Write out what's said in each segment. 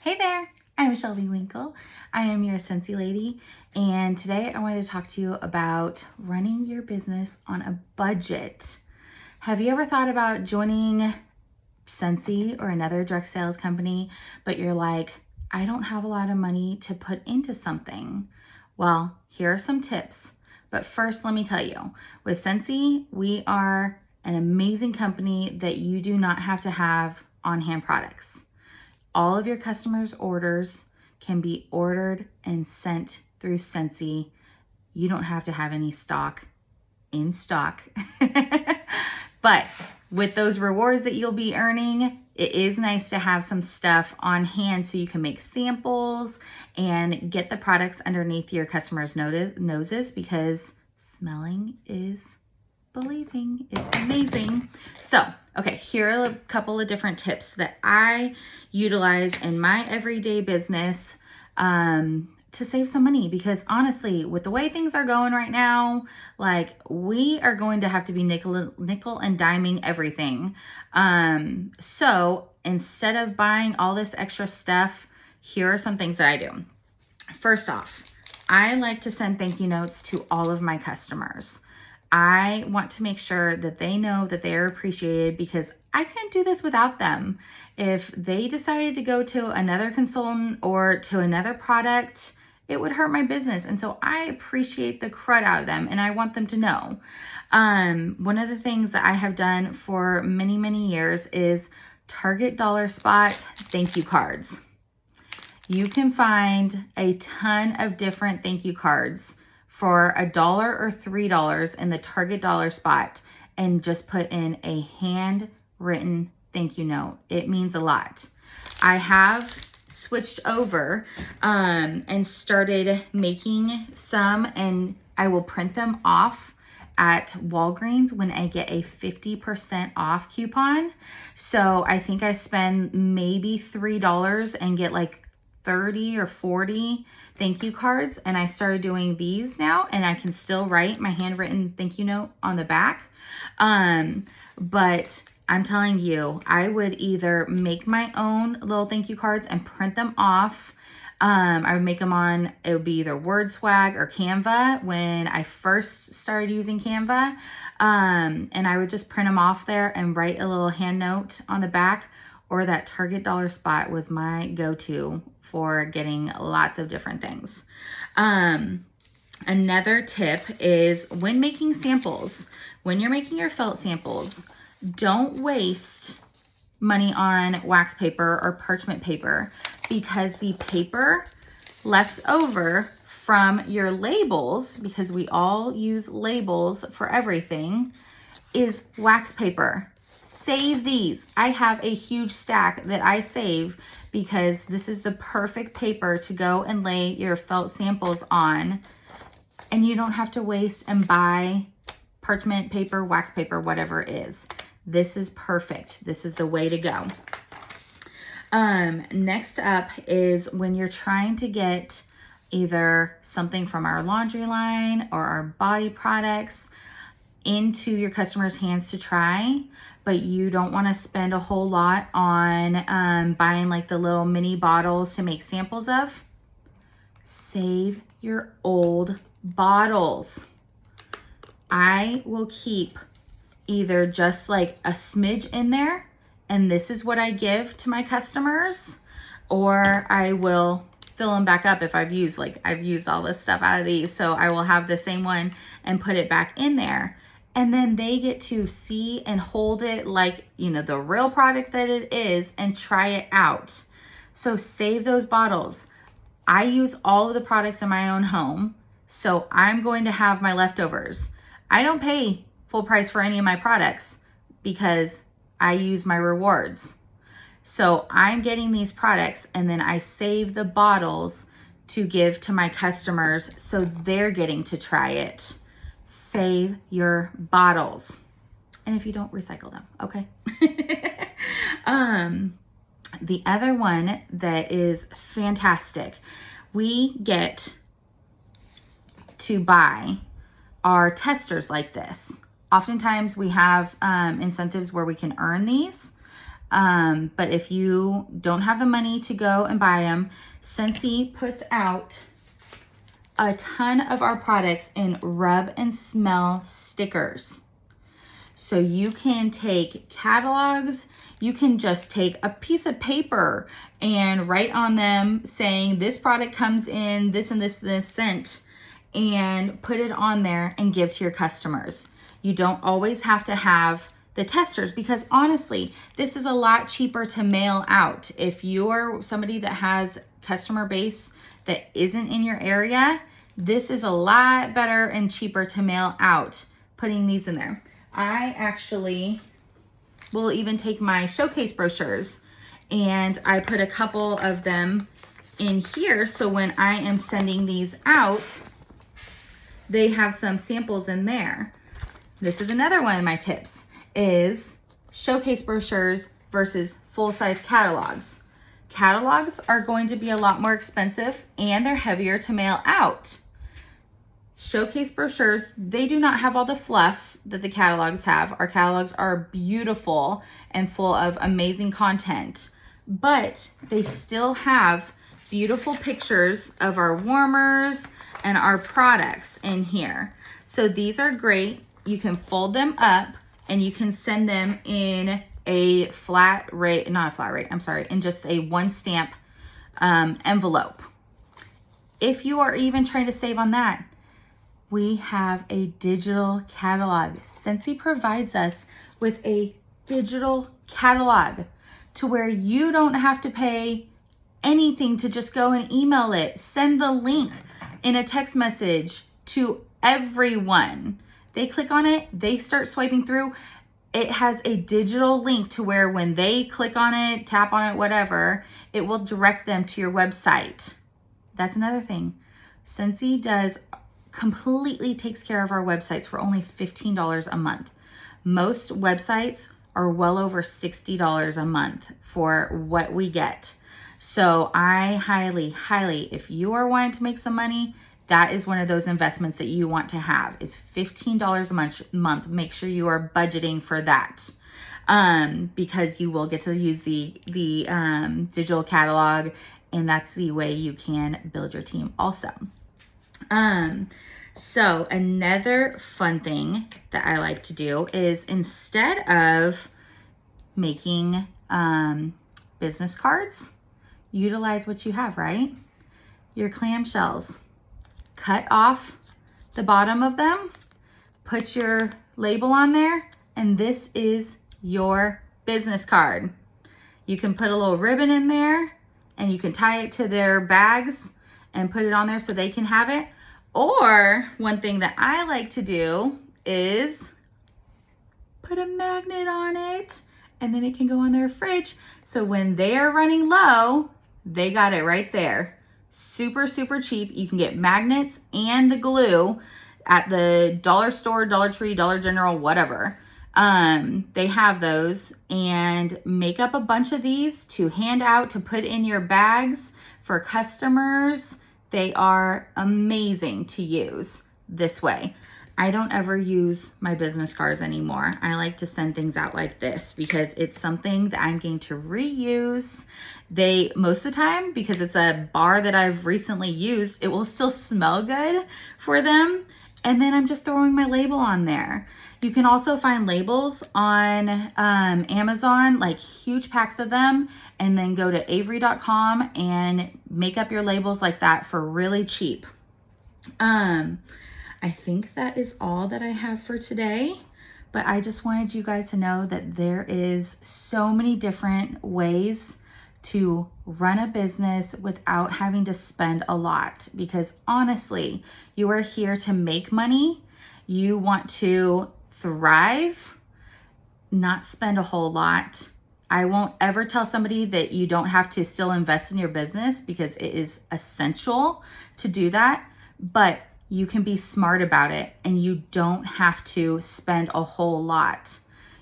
Hey there, I'm Shelby Winkle. I am your Scentsy lady, and today I wanted to talk to you about running your business on a budget. Have you ever thought about joining Scentsy or another direct sales company, but you're like, I don't have a lot of money to put into something? Well, here are some tips. But first, let me tell you, with Scentsy, we are an amazing company that you do not have to have on-hand products. All of your customers' orders can be ordered and sent through Scentsy. You don't have to have any stock in stock. But with those rewards that you'll be earning, it is nice to have some stuff on hand so you can make samples and get the products underneath your customers' noses, because smelling is believing. It's amazing. So, okay, here are a couple of different tips that I utilize in my everyday business to save some money, because honestly, with the way things are going right now, like, we are going to have to be nickel and diming everything. So instead of buying all this extra stuff, here are some things that I do. First off, I like to send thank you notes to all of my customers. I want to make sure that they know that they are appreciated, because I couldn't do this without them. If they decided to go to another consultant or to another product, it would hurt my business. And so I appreciate the crud out of them, and I want them to know. One of the things that I have done for many, many years is Target dollar spot thank you cards. You can find a ton of different thank you cards for $1 or $3 in the Target dollar spot, and just put in a handwritten thank you note. It means a lot. I have switched over and started making some, and I will print them off at Walgreens when I get a 50% off coupon. So I think I spend maybe $3 and get like 30 or 40 thank you cards, and I started doing these now, and I can still write my handwritten thank you note on the back. But I'm telling you, I would either make my own little thank you cards and print them off. I would make them on, it would be either WordSwag or Canva when I first started using Canva. And I would just print them off there and write a little hand note on the back. Or that Target dollar spot was my go-to for getting lots of different things. Another tip is when making samples, when you're making your felt samples, don't waste money on wax paper or parchment paper, because the paper left over from your labels, because we all use labels for everything, is wax paper. Save these. I have a huge stack that I save, because this is the perfect paper to go and lay your felt samples on, and you don't have to waste and buy parchment paper, wax paper, whatever it is. This is perfect. This is the way to go. Next up is when you're trying to get either something from our laundry line or our body products into your customers' hands to try, but you don't want to spend a whole lot on buying like the little mini bottles to make samples of. Save your old bottles. I will keep either just like a smidge in there, and this is what I give to my customers, or I will fill them back up if I've used all this stuff out of these. So I will have the same one and put it back in there. And then they get to see and hold it like, you know, the real product that it is, and try it out. So save those bottles. I use all of the products in my own home, so I'm going to have my leftovers. I don't pay full price for any of my products because I use my rewards. So I'm getting these products, and then I save the bottles to give to my customers, so they're getting to try it. Save your bottles. And if you don't, recycle them, okay? The other one that is fantastic, we get to buy our testers like this. Oftentimes we have incentives where we can earn these. But if you don't have the money to go and buy them, Scentsy puts out a ton of our products in rub and smell stickers. So you can take catalogs, you can just take a piece of paper and write on them saying this product comes in this and this scent, and put it on there and give to your customers. You don't always have to have the testers, because honestly, this is a lot cheaper to mail out. If you're somebody that has customer base that isn't in your area, this is a lot better and cheaper to mail out, putting these in there. I actually will even take my showcase brochures and I put a couple of them in here. So when I am sending these out, they have some samples in there. This is another one of my tips, is showcase brochures versus full-size catalogs. Catalogs are going to be a lot more expensive and they're heavier to mail out. Showcase brochures, they do not have all the fluff that the catalogs have. Our catalogs are beautiful and full of amazing content, but they still have beautiful pictures of our warmers and our products in here. So these are great. You can fold them up and you can send them in a flat rate, not a flat rate, I'm sorry, in just a one stamp envelope. If you are even trying to save on that, we have a digital catalog. Scentsy provides us with a digital catalog to where you don't have to pay anything to just go and email it. Send the link in a text message to everyone. They click on it, they start swiping through. It has a digital link to where when they click on it, tap on it, whatever, it will direct them to your website. That's another thing. Scentsy completely takes care of our websites for only $15 a month. Most websites are well over $60 a month for what we get. So I highly, if you are wanting to make some money, that is one of those investments that you want to have, is $15 a month. Make sure you are budgeting for that, because you will get to use the digital catalog, and that's the way you can build your team also. So another fun thing that I like to do is, instead of making business cards, utilize what you have, right? Your clamshells. Cut off the bottom of them, put your label on there, and this is your business card. You can put a little ribbon in there and you can tie it to their bags and put it on there so they can have it. Or one thing that I like to do is put a magnet on it, and then it can go on their fridge. So when they are running low, they got it right there. Super, super cheap. You can get magnets and the glue at the dollar store, Dollar Tree, Dollar General, whatever. They have those, and make up a bunch of these to hand out, to put in your bags for customers. They are amazing to use this way. I don't ever use my business cards anymore. I like to send things out like this because it's something that I'm going to reuse. Most of the time, because it's a bar that I've recently used, it will still smell good for them. And then I'm just throwing my label on there. You can also find labels on Amazon, like huge packs of them, and then go to avery.com and make up your labels like that for really cheap. I think that is all that I have for today, but I just wanted you guys to know that there is so many different ways to run a business without having to spend a lot, because honestly, you are here to make money. You want to thrive, not spend a whole lot. I won't ever tell somebody that you don't have to still invest in your business, because it is essential to do that, but you can be smart about it and you don't have to spend a whole lot.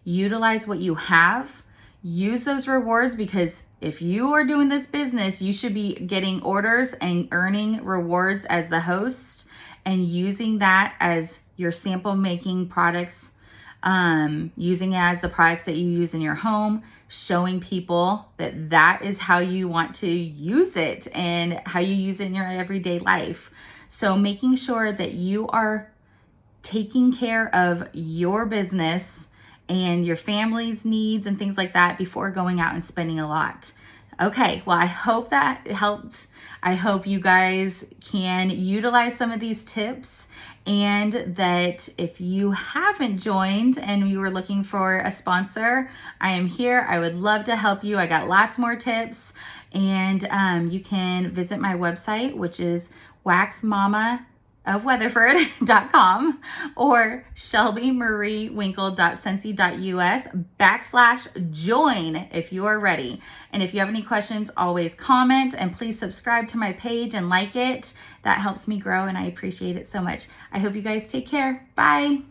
Utilize what you have. Use those rewards, because if you are doing this business, you should be getting orders and earning rewards as the host and using that as your sample making products using it as the products that you use in your home, showing people that that is how you want to use it and how you use it in your everyday life. So making sure that you are taking care of your business and your family's needs and things like that before going out and spending a lot. Okay, well, I hope that helped. I hope you guys can utilize some of these tips, and that if you haven't joined and you were looking for a sponsor, I am here. I would love to help you. I got lots more tips, and you can visit my website, which is waxmamaofweatherford.com or shelbymariewinkle.scentsy.us/join if you are ready. And if you have any questions, always comment, and please subscribe to my page and like it. That helps me grow, and I appreciate it so much. I hope you guys take care. Bye.